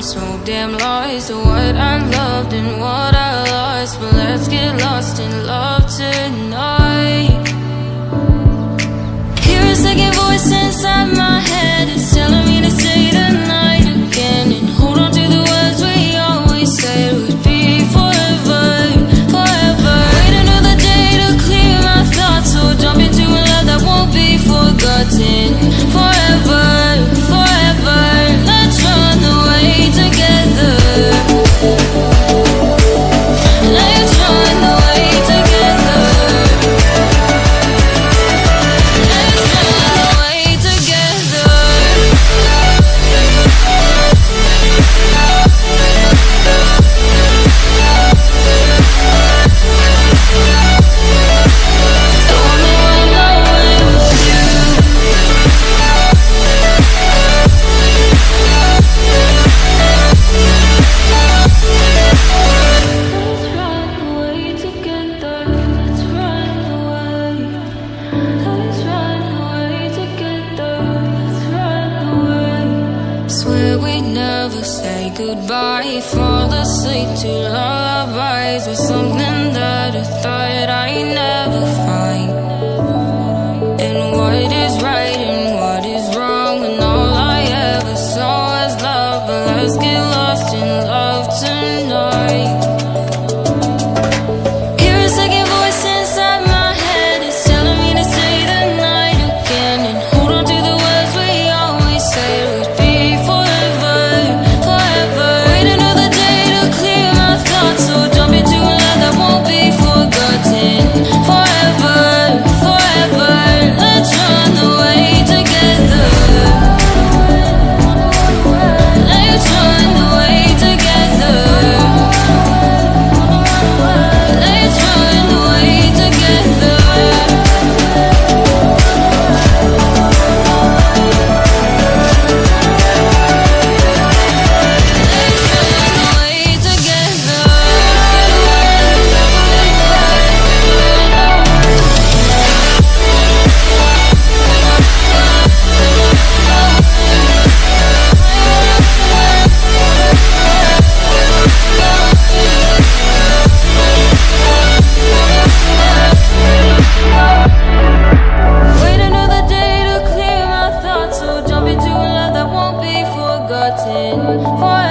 so damn lost to what I loved and what I lost. But let's get lost in love tonight. Hear a second voice inside my head, it's telling me to stay the night again and hold on to the words we always said would be forever, forever. Wait another day to clear my thoughts, so jump into a love that won't be forgotten. Forever, forever, let's run away together. Let's run away together. Let's run away together. Don't wanna run away with you. Let's run away together. Let's run away. Let's run away together. Let's run away. Swear we never say goodbye. Fall asleep to lullabies with something that I thought I'd never find. And what is right and what is wrong, and all I ever saw was love. But let's get lost in love tonight. Hear a second voice inside my head, it's telling me to stay the night again and hold on to the words we always said would be forever, forever. Wait another day to clear my thoughts, so jump into a love that won't be forgotten. Forever, forever, let's run away together. Let's run away together. Let's run away together. Let's run away together. Wait another day to clear my thoughts, so jump into a love that won't be forgotten.